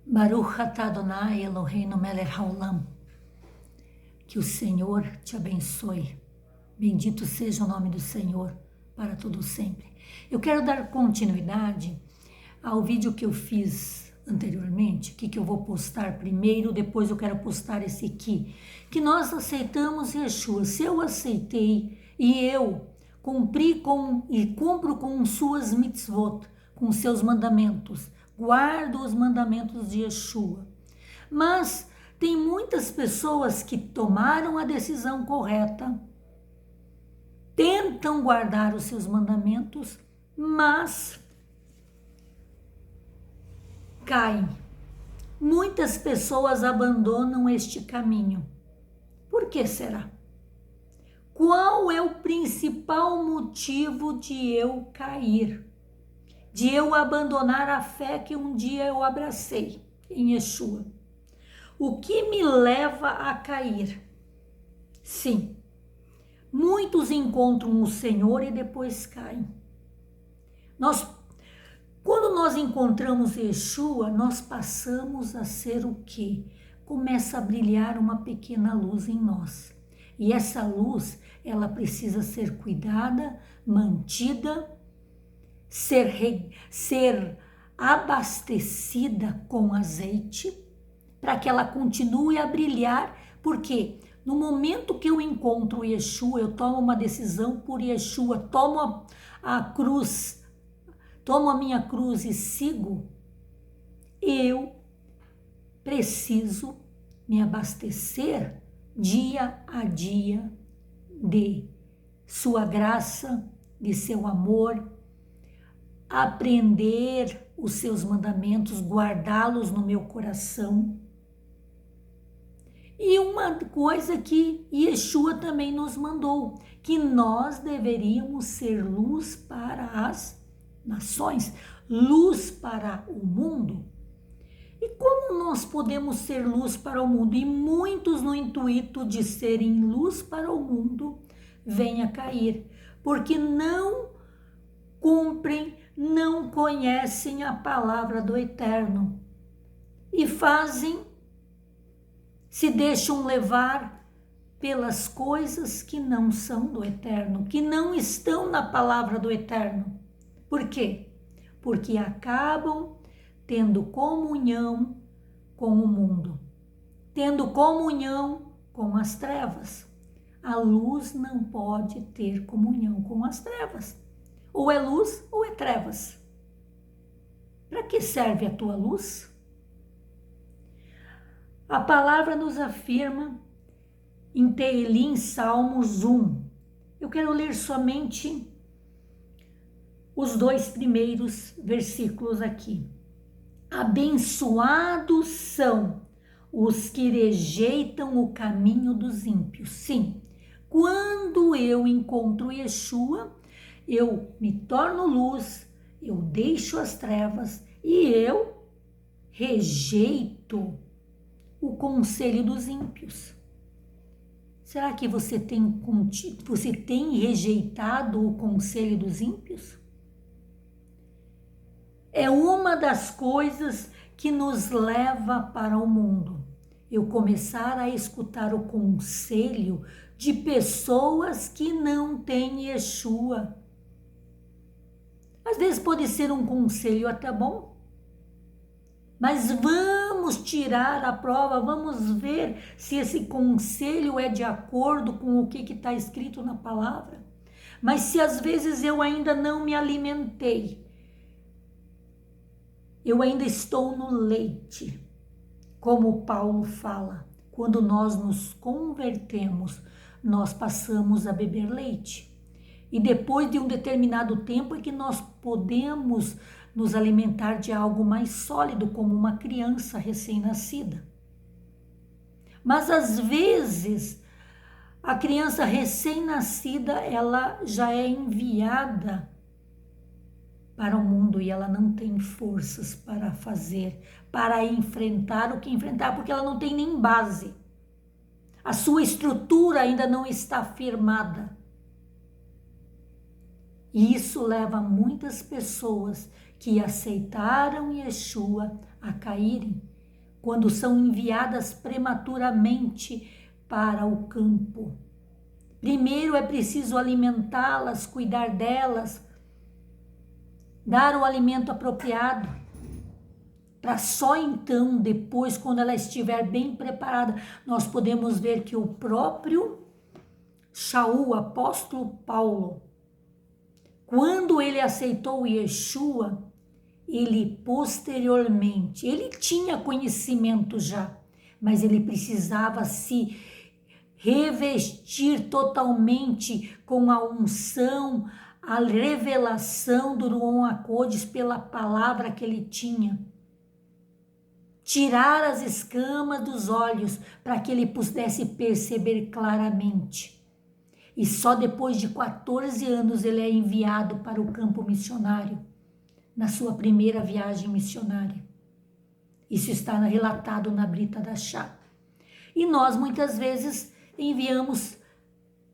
Baruch atah Adonai Eloheinu melech haolam. Que o Senhor te abençoe. Bendito seja o nome do Senhor para todo sempre. Eu quero dar continuidade ao vídeo que eu fiz anteriormente, que eu vou postar primeiro, depois eu quero postar esse aqui, que nós aceitamos Yeshua. Se eu aceitei e eu cumpro com suas mitzvot, com seus mandamentos, guardo os mandamentos de Yeshua. Mas tem muitas pessoas que tomaram a decisão correta, tentam guardar os seus mandamentos, mas caem. Muitas pessoas abandonam este caminho. Por que será? Qual é o principal motivo de eu cair? De eu abandonar a fé que um dia eu abracei em Yeshua? O que me leva a cair? Sim, muitos encontram o Senhor e depois caem. Quando nós encontramos Yeshua, nós passamos a ser o quê? Começa a brilhar uma pequena luz em nós. E essa luz, ela precisa ser cuidada, mantida, ser abastecida com azeite, para que ela continue a brilhar, porque no momento que eu encontro Yeshua, eu tomo uma decisão por Yeshua, tomo a minha cruz e sigo, eu preciso me abastecer dia a dia de sua graça, de seu amor, aprender os seus mandamentos, guardá-los no meu coração. E uma coisa que Yeshua também nos mandou, que nós deveríamos ser luz para as nações, luz para o mundo. E como nós podemos ser luz para o mundo? E muitos, no intuito de serem luz para o mundo, vêm a cair, porque não cumprem, não conhecem a palavra do Eterno e se deixam levar pelas coisas que não são do Eterno, que não estão na palavra do Eterno. Por quê? Porque acabam tendo comunhão com o mundo, tendo comunhão com as trevas. A luz não pode ter comunhão com as trevas. Ou é luz ou é trevas. Para que serve a tua luz? A palavra nos afirma em Tehilim, Salmos 1. Eu quero ler somente os 2 primeiros versículos aqui. Abençoados são os que rejeitam o caminho dos ímpios. Sim, quando eu encontro Yeshua, eu me torno luz, eu deixo as trevas e eu rejeito o conselho dos ímpios. Será que você tem rejeitado o conselho dos ímpios? É uma das coisas que nos leva para o mundo. Eu começar a escutar o conselho de pessoas que não têm Yeshua. Às vezes pode ser um conselho até bom, mas vamos tirar a prova, vamos ver se esse conselho é de acordo com o que está escrito na palavra. Mas se às vezes eu ainda não me alimentei, eu ainda estou no leite, como Paulo fala, quando nós nos convertemos, nós passamos a beber leite. E depois de um determinado tempo é que nós podemos nos alimentar de algo mais sólido, como uma criança recém-nascida. Mas às vezes, a criança recém-nascida, ela já é enviada para o mundo e ela não tem forças para enfrentar o que enfrentar, porque ela não tem nem base. A sua estrutura ainda não está firmada. E isso leva muitas pessoas que aceitaram Yeshua a caírem, quando são enviadas prematuramente para o campo. Primeiro é preciso alimentá-las, cuidar delas, dar o alimento apropriado, para só então, depois, quando ela estiver bem preparada, nós podemos ver que o próprio Shaul, o apóstolo Paulo, quando ele aceitou Yeshua, ele posteriormente, ele tinha conhecimento já, mas ele precisava se revestir totalmente com a unção, a revelação do Ruach HaKodesh pela palavra que ele tinha. Tirar as escamas dos olhos para que ele pudesse perceber claramente. E só depois de 14 anos ele é enviado para o campo missionário, na sua primeira viagem missionária. Isso está relatado na Brita da Chá. E nós muitas vezes enviamos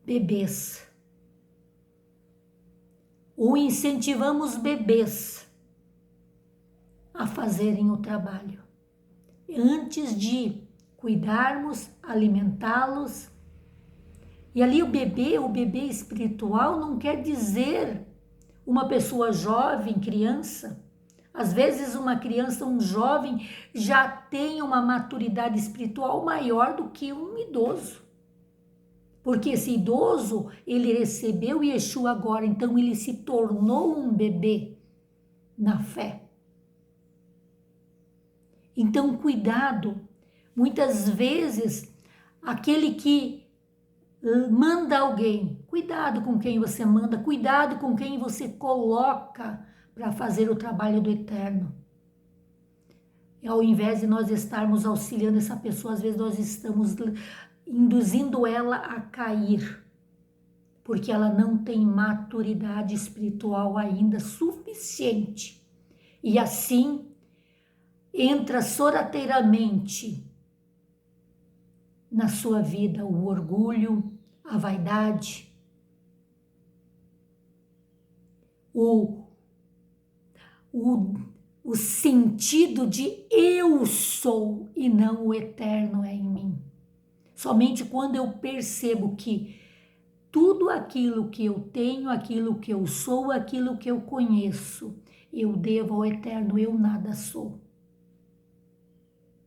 bebês, ou incentivamos bebês a fazerem o trabalho, antes de cuidarmos, alimentá-los. E ali o bebê espiritual não quer dizer uma pessoa jovem, criança. Às vezes uma criança, um jovem, já tem uma maturidade espiritual maior do que um idoso. Porque esse idoso, ele recebeu Yeshua agora, então ele se tornou um bebê na fé. Então, cuidado. Muitas vezes, aquele que manda alguém, cuidado com quem você manda, cuidado com quem você coloca para fazer o trabalho do Eterno. E ao invés de nós estarmos auxiliando essa pessoa, às vezes nós estamos induzindo ela a cair, porque ela não tem maturidade espiritual ainda suficiente. E assim entra sorrateiramente na sua vida o orgulho, a vaidade, o sentido de eu sou e não o Eterno é em mim. Somente quando eu percebo que tudo aquilo que eu tenho, aquilo que eu sou, aquilo que eu conheço, eu devo ao Eterno, eu nada sou.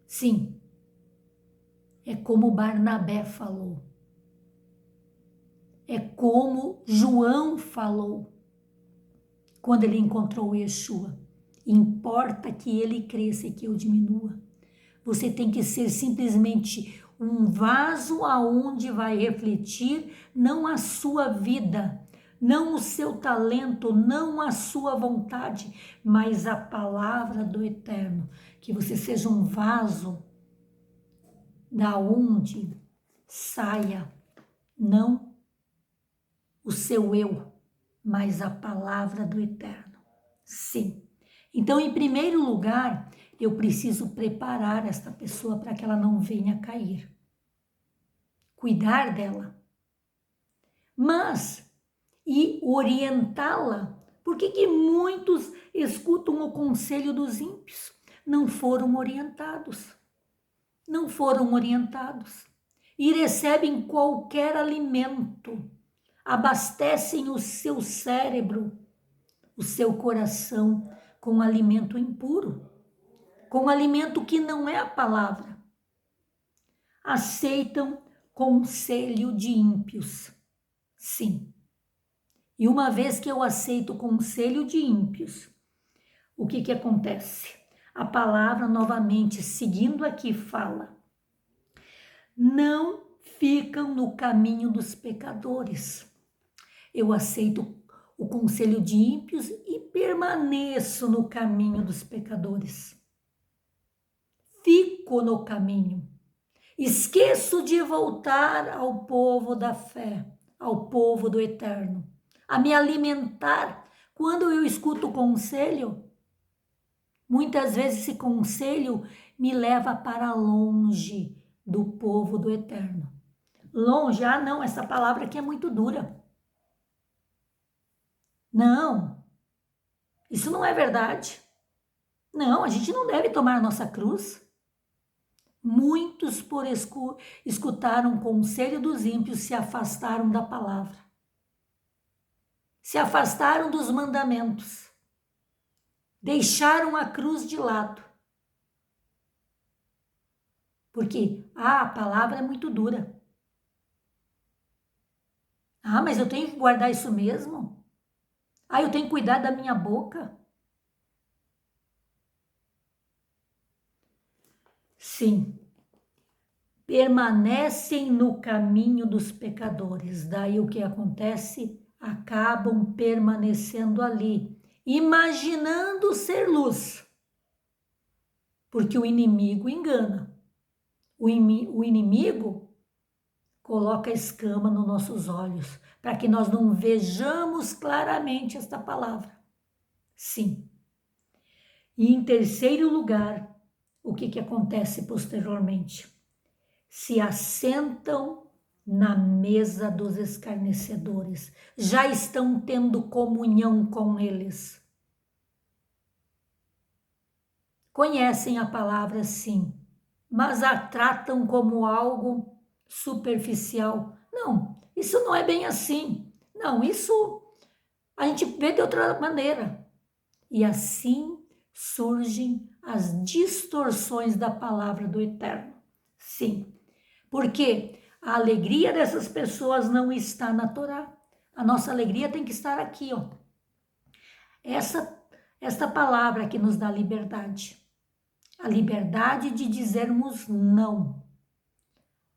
Sim, é como Barnabé falou. É como João falou quando ele encontrou Yeshua. Importa que ele cresça e que eu diminua. Você tem que ser simplesmente um vaso aonde vai refletir não a sua vida, não o seu talento, não a sua vontade, mas a palavra do Eterno. Que você seja um vaso da onde saia não o seu eu, mas a palavra do Eterno. Sim. Então, em primeiro lugar, eu preciso preparar esta pessoa para que ela não venha cair. Cuidar dela. Mas, e orientá-la. Por que muitos escutam o conselho dos ímpios? Não foram orientados. Não foram orientados. E recebem qualquer alimento. Abastecem o seu cérebro, o seu coração com alimento impuro, com alimento que não é a palavra. Aceitam conselho de ímpios. Sim. E uma vez que eu aceito o conselho de ímpios, o que acontece? A palavra, novamente, seguindo aqui, fala: não ficam no caminho dos pecadores. Eu aceito o conselho de ímpios e permaneço no caminho dos pecadores. Fico no caminho. Esqueço de voltar ao povo da fé, ao povo do Eterno, a me alimentar. Quando eu escuto o conselho, muitas vezes esse conselho me leva para longe do povo do Eterno. Longe, não, essa palavra aqui é muito dura. Não, isso não é verdade. Não, a gente não deve tomar a nossa cruz. Muitos, por escutaram o conselho dos ímpios, se afastaram da palavra. Se afastaram dos mandamentos. Deixaram a cruz de lado. Porque a palavra é muito dura. Mas eu tenho que guardar isso mesmo? Eu tenho que cuidar da minha boca? Sim. Permanecem no caminho dos pecadores. Daí o que acontece? Acabam permanecendo ali, imaginando ser luz. Porque o inimigo engana. O inimigo coloca escama nos nossos olhos, para que nós não vejamos claramente esta palavra. Sim. E em terceiro lugar, o que acontece posteriormente? Se assentam na mesa dos escarnecedores, já estão tendo comunhão com eles. Conhecem a palavra, sim, mas a tratam como algo superficial. Não, isso não é bem assim. Não, isso a gente vê de outra maneira. E assim surgem as distorções da palavra do Eterno. Sim, porque a alegria dessas pessoas não está na Torá. A nossa alegria tem que estar aqui, ó. Esta palavra que nos dá liberdade. A liberdade de dizermos não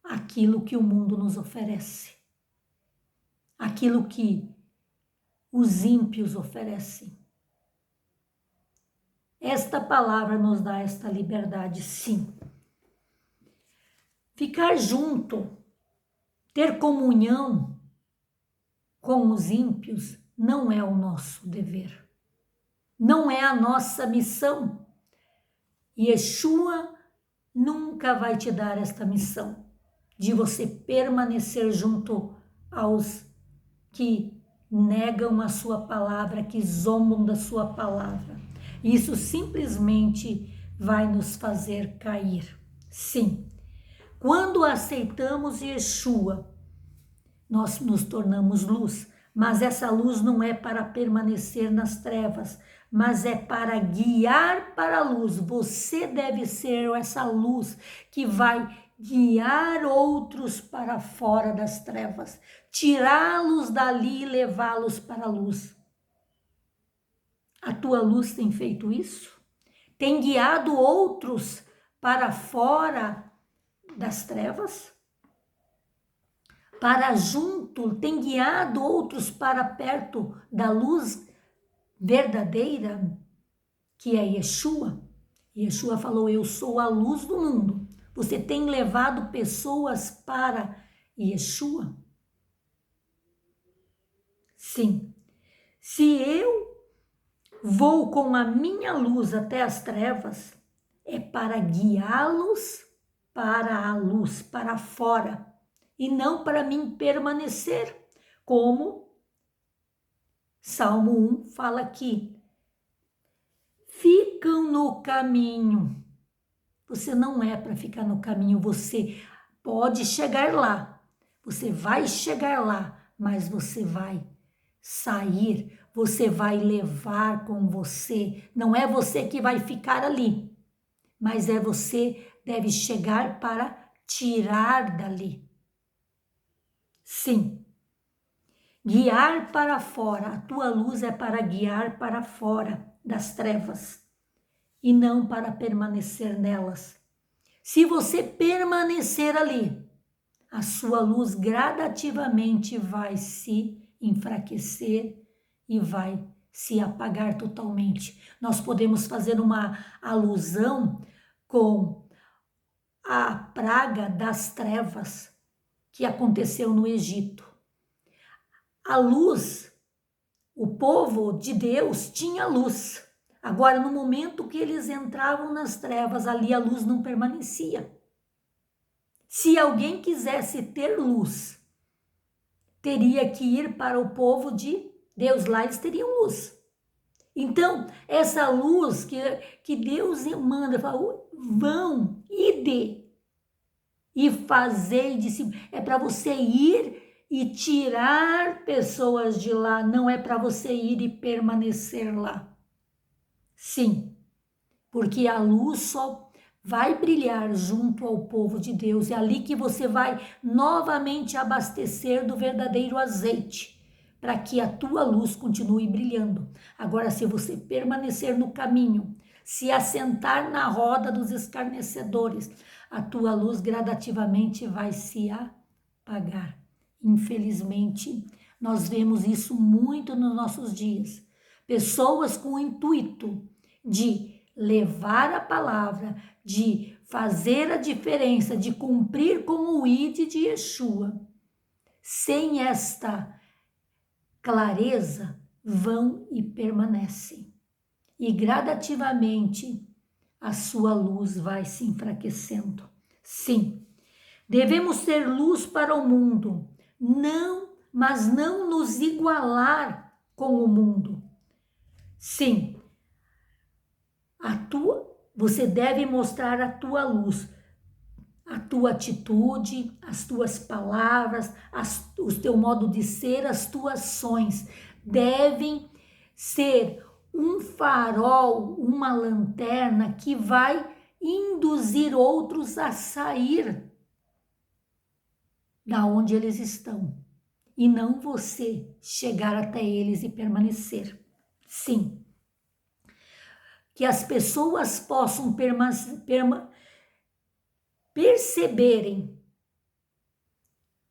àquilo que o mundo nos oferece. Aquilo que os ímpios oferecem. Esta palavra nos dá esta liberdade, sim. Ficar junto, ter comunhão com os ímpios não é o nosso dever. Não é a nossa missão. Yeshua nunca vai te dar esta missão de você permanecer junto aos que negam a sua palavra, que zombam da sua palavra. Isso simplesmente vai nos fazer cair. Sim. Quando aceitamos Yeshua, nós nos tornamos luz, mas essa luz não é para permanecer nas trevas, mas é para guiar para a luz. Você deve ser essa luz que vai guiar outros para fora das trevas, tirá-los dali e levá-los para a luz. A tua luz tem feito isso? Tem guiado outros para fora das trevas? Para junto, tem guiado outros para perto da luz verdadeira, que é Yeshua? Yeshua falou, eu sou a luz do mundo. Você tem levado pessoas para Yeshua? Sim. Se eu vou com a minha luz até as trevas, é para guiá-los para a luz, para fora, e não para mim permanecer, como Salmo 1 fala aqui. Ficam no caminho. Você não é para ficar no caminho, você pode chegar lá, você vai chegar lá, mas você vai sair, você vai levar com você, não é você que vai ficar ali, mas é você deve chegar para tirar dali. Sim, guiar para fora, a tua luz é para guiar para fora das trevas e não para permanecer nelas. Se você permanecer ali, a sua luz gradativamente vai se enfraquecer e vai se apagar totalmente. Nós podemos fazer uma alusão com a praga das trevas que aconteceu no Egito. A luz, o povo de Deus tinha luz. Agora, no momento que eles entravam nas trevas, ali a luz não permanecia. Se alguém quisesse ter luz, teria que ir para o povo de Deus, lá eles teriam luz. Então, essa luz que Deus manda, fala, vão, ide, e fazei discípulos. É para você ir e tirar pessoas de lá, não é para você ir e permanecer lá. Sim, porque a luz só vai brilhar junto ao povo de Deus. É ali que você vai novamente abastecer do verdadeiro azeite, para que a tua luz continue brilhando. Agora, se você permanecer no caminho, se assentar na roda dos escarnecedores, a tua luz gradativamente vai se apagar. Infelizmente, nós vemos isso muito nos nossos dias. Pessoas com o intuito de levar a palavra, de fazer a diferença, de cumprir com o ID de Yeshua. Sem esta clareza, vão e permanecem. E gradativamente a sua luz vai se enfraquecendo. Sim, devemos ser luz para o mundo, mas não nos igualar com o mundo. Sim, você deve mostrar a tua luz, a tua atitude, as tuas palavras, o teu modo de ser, as tuas ações devem ser um farol, uma lanterna que vai induzir outros a sair da onde eles estão e não você chegar até eles e permanecer. Sim, que as pessoas possam perceberem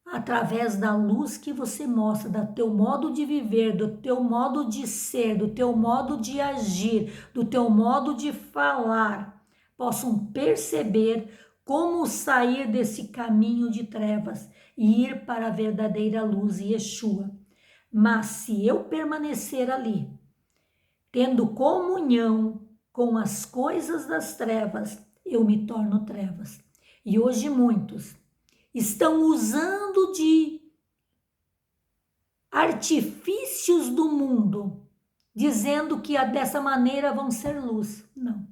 através da luz que você mostra, do teu modo de viver, do teu modo de ser, do teu modo de agir, do teu modo de falar, possam perceber como sair desse caminho de trevas e ir para a verdadeira luz, Yeshua. Mas se eu permanecer ali, tendo comunhão com as coisas das trevas, eu me torno trevas. E hoje muitos estão usando de artifícios do mundo, dizendo que dessa maneira vão ser luz. Não.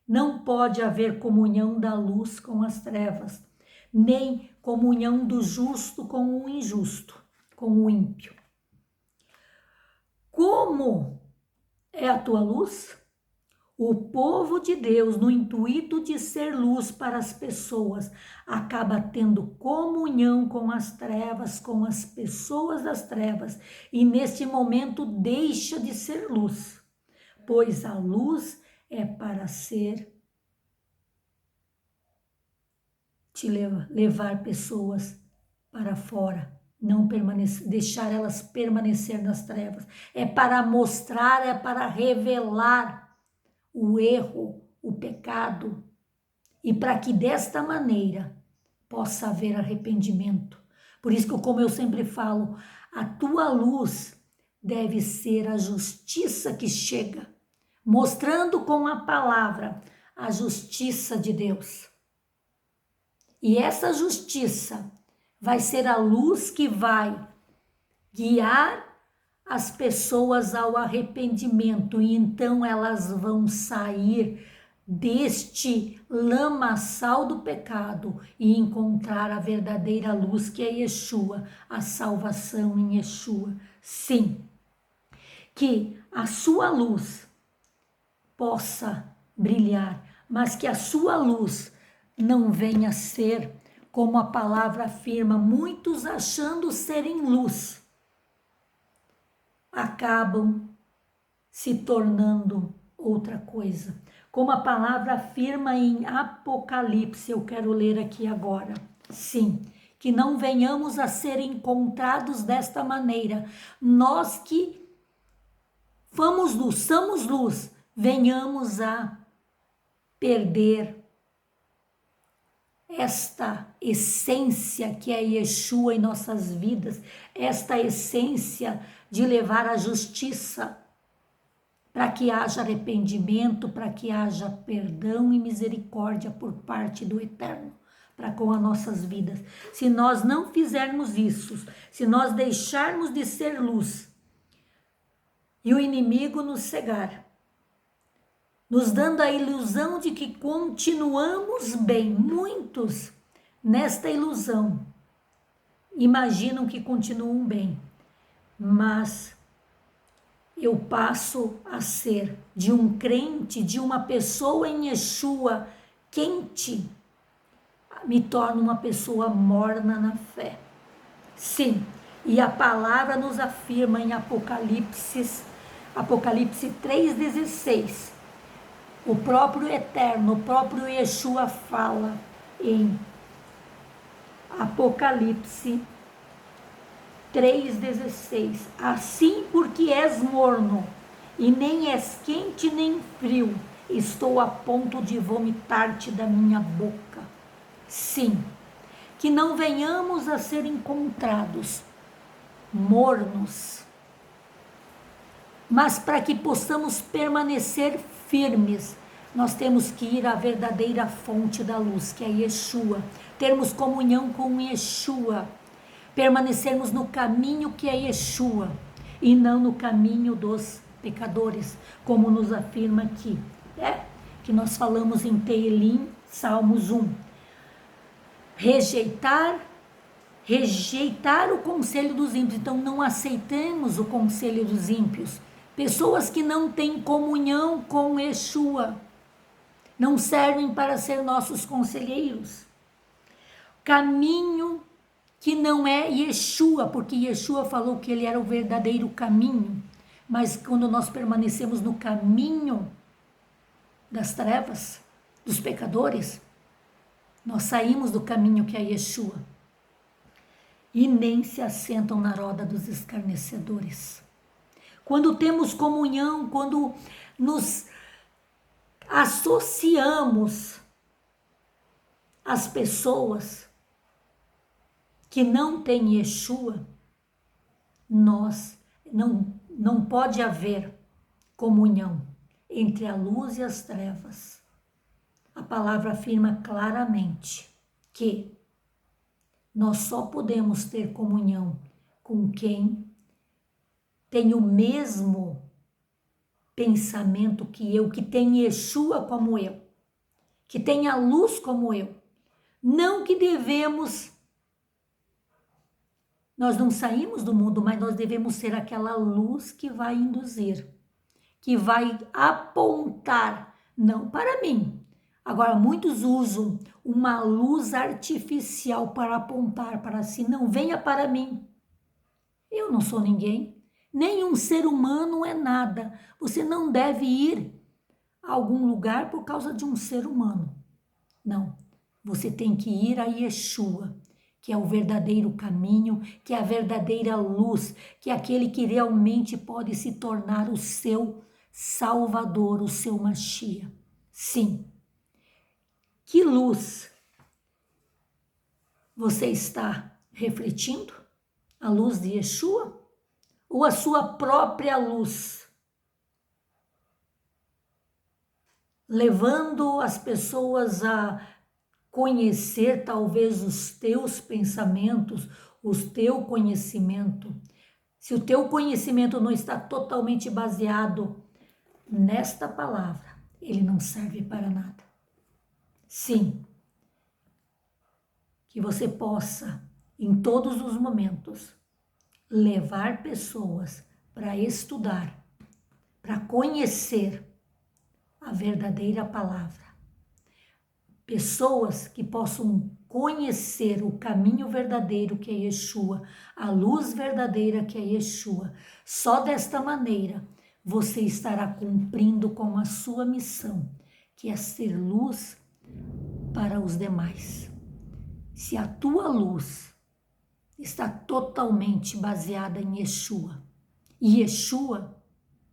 Não pode haver comunhão da luz com as trevas, nem comunhão do justo com o injusto, com o ímpio. Como é a tua luz? O povo de Deus, no intuito de ser luz para as pessoas, acaba tendo comunhão com as trevas, com as pessoas das trevas, e neste momento deixa de ser luz, pois a luz é para te levar pessoas para fora, não deixar elas permanecer nas trevas. É para mostrar, é para revelar o erro, o pecado, e para que desta maneira possa haver arrependimento. Por isso que, como eu sempre falo, a tua luz deve ser a justiça que chega, mostrando com a palavra a justiça de Deus. E essa justiça vai ser a luz que vai guiar as pessoas ao arrependimento, e então elas vão sair deste lamaçal do pecado e encontrar a verdadeira luz, que é Yeshua, a salvação em Yeshua. Sim, que a sua luz possa brilhar, mas que a sua luz não venha a ser, como a palavra afirma, muitos achando serem luz, acabam se tornando outra coisa. Como a palavra afirma em Apocalipse, eu quero ler aqui agora. Sim, que não venhamos a ser encontrados desta maneira. Nós que somos luz, venhamos a perder esta essência que é Yeshua em nossas vidas, esta essência de levar a justiça, para que haja arrependimento, para que haja perdão e misericórdia por parte do Eterno, para com as nossas vidas. Se nós não fizermos isso, se nós deixarmos de ser luz e o inimigo nos cegar, nos dando a ilusão de que continuamos bem, muitos nesta ilusão, imaginam que continuam bem, mas eu passo a ser de um crente, de uma pessoa em Yeshua quente, me torno uma pessoa morna na fé. Sim, e a palavra nos afirma em Apocalipse 3,16, o próprio Eterno, o próprio Yeshua fala em Apocalipse 3,16, assim porque és morno, e nem és quente nem frio, estou a ponto de vomitar-te da minha boca. Sim, que não venhamos a ser encontrados mornos, mas para que possamos permanecer firmes, nós temos que ir à verdadeira fonte da luz, que é Yeshua, termos comunhão com Yeshua, permanecermos no caminho que é Yeshua, e não no caminho dos pecadores, como nos afirma aqui, que nós falamos em Tehilim, Salmos 1. Rejeitar o conselho dos ímpios. Então não aceitemos o conselho dos ímpios. Pessoas que não têm comunhão com Yeshua não servem para ser nossos conselheiros. Caminho que não é Yeshua, porque Yeshua falou que ele era o verdadeiro caminho, mas quando nós permanecemos no caminho das trevas, dos pecadores, nós saímos do caminho que é Yeshua e nem se assentam na roda dos escarnecedores. Quando temos comunhão, quando nos associamos às pessoas que não têm Yeshua, não pode haver comunhão entre a luz e as trevas. A palavra afirma claramente que nós só podemos ter comunhão com quem tem o mesmo pensamento que eu, que tem Yeshua como eu, que tem a luz como eu. Não que nós não saímos do mundo, mas nós devemos ser aquela luz que vai induzir, que vai apontar, não para mim. Agora, muitos usam uma luz artificial para apontar para si. Não venha para mim. Eu não sou ninguém. Nenhum ser humano é nada. Você não deve ir a algum lugar por causa de um ser humano. Não. Você tem que ir a Yeshua, que é o verdadeiro caminho, que é a verdadeira luz, que é aquele que realmente pode se tornar o seu Salvador, o seu Mashiach. Sim. Que luz você está refletindo? A luz de Yeshua? Ou a sua própria luz? Levando as pessoas a conhecer talvez os teus pensamentos, o teu conhecimento. Se o teu conhecimento não está totalmente baseado nesta palavra, ele não serve para nada. Sim, que você possa, em todos os momentos, levar pessoas para estudar, para conhecer a verdadeira palavra. Pessoas que possam conhecer o caminho verdadeiro que é Yeshua, a luz verdadeira que é Yeshua. Só desta maneira você estará cumprindo com a sua missão, que é ser luz para os demais. Se a tua luz está totalmente baseada em Yeshua, e Yeshua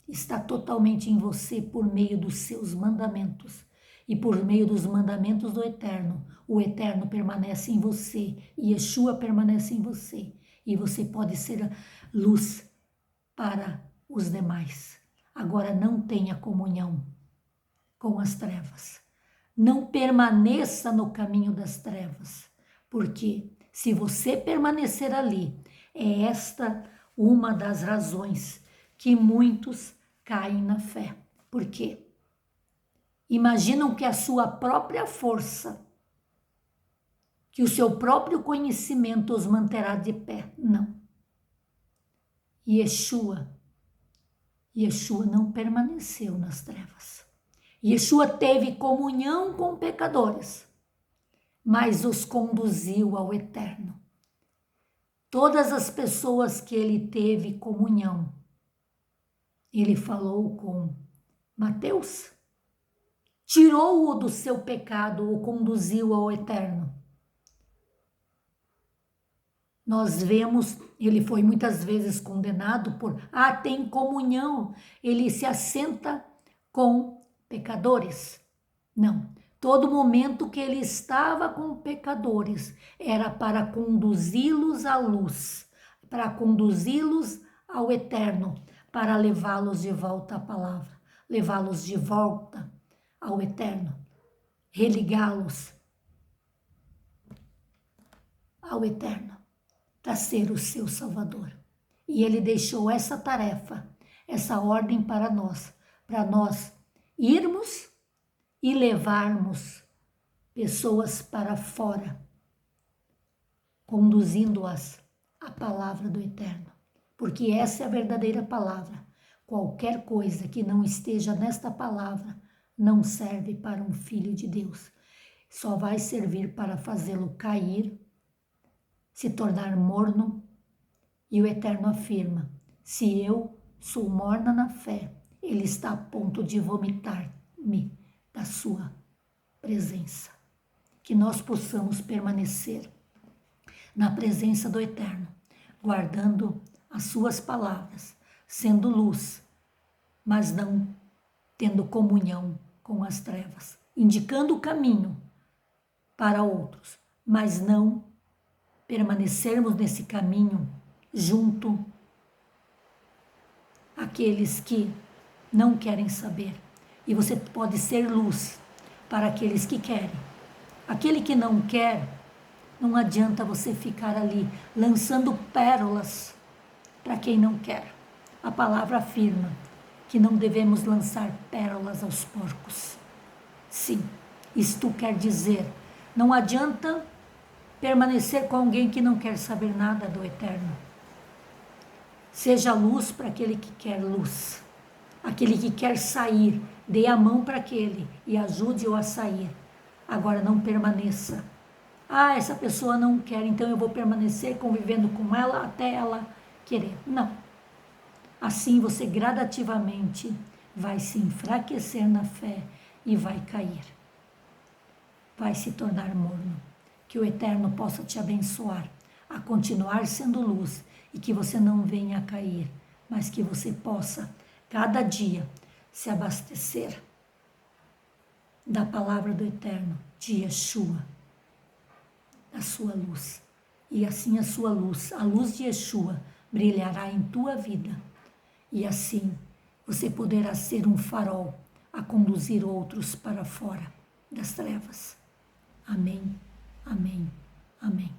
está totalmente em você por meio dos seus mandamentos, e por meio dos mandamentos do Eterno, o Eterno permanece em você, e Yeshua permanece em você, e você pode ser luz para os demais. Agora não tenha comunhão com as trevas. Não permaneça no caminho das trevas, porque se você permanecer ali, é esta uma das razões que muitos caem na fé. Por quê? Imaginam que a sua própria força que o seu próprio conhecimento os manterá de pé. Não. Yeshua não permaneceu nas trevas. Yeshua teve comunhão com pecadores, mas os conduziu ao eterno. Todas as pessoas que ele teve comunhão, ele falou com Mateus, tirou-o do seu pecado, o conduziu ao eterno. Nós vemos, ele foi muitas vezes condenado por, tem comunhão, ele se assenta com pecadores. Não, todo momento que ele estava com pecadores era para conduzi-los à luz, para conduzi-los ao eterno, para levá-los de volta à palavra, levá-los de volta ao eterno, religá-los ao eterno, para ser o seu Salvador. E ele deixou essa tarefa, essa ordem para nós irmos e levarmos pessoas para fora, conduzindo-as à palavra do eterno, porque essa é a verdadeira palavra. Qualquer coisa que não esteja nesta palavra não serve para um filho de Deus. Só vai servir para fazê-lo cair, se tornar morno, e o Eterno afirma: se eu sou morna na fé, ele está a ponto de vomitar-me da sua presença. Que nós possamos permanecer na presença do Eterno, guardando as suas palavras, sendo luz, mas não tendo comunhão com as trevas, indicando o caminho para outros, mas não permanecermos nesse caminho junto àqueles que não querem saber. E você pode ser luz para aqueles que querem. Aquele que não quer, não adianta você ficar ali lançando pérolas para quem não quer. A palavra afirma que não devemos lançar pérolas aos porcos. Sim, isto quer dizer, não adianta permanecer com alguém que não quer saber nada do eterno. Seja luz para aquele que quer luz. Aquele que quer sair, dê a mão para aquele e ajude-o a sair. Agora não permaneça. Essa pessoa não quer, então eu vou permanecer convivendo com ela até ela querer. Não. Assim você gradativamente vai se enfraquecer na fé e vai cair. Vai se tornar morno. Que o Eterno possa te abençoar a continuar sendo luz e que você não venha a cair, mas que você possa cada dia se abastecer da palavra do Eterno, de Yeshua, da sua luz. E assim a sua luz, a luz de Yeshua, brilhará em tua vida. E assim você poderá ser um farol a conduzir outros para fora das trevas. Amém, amém, amém.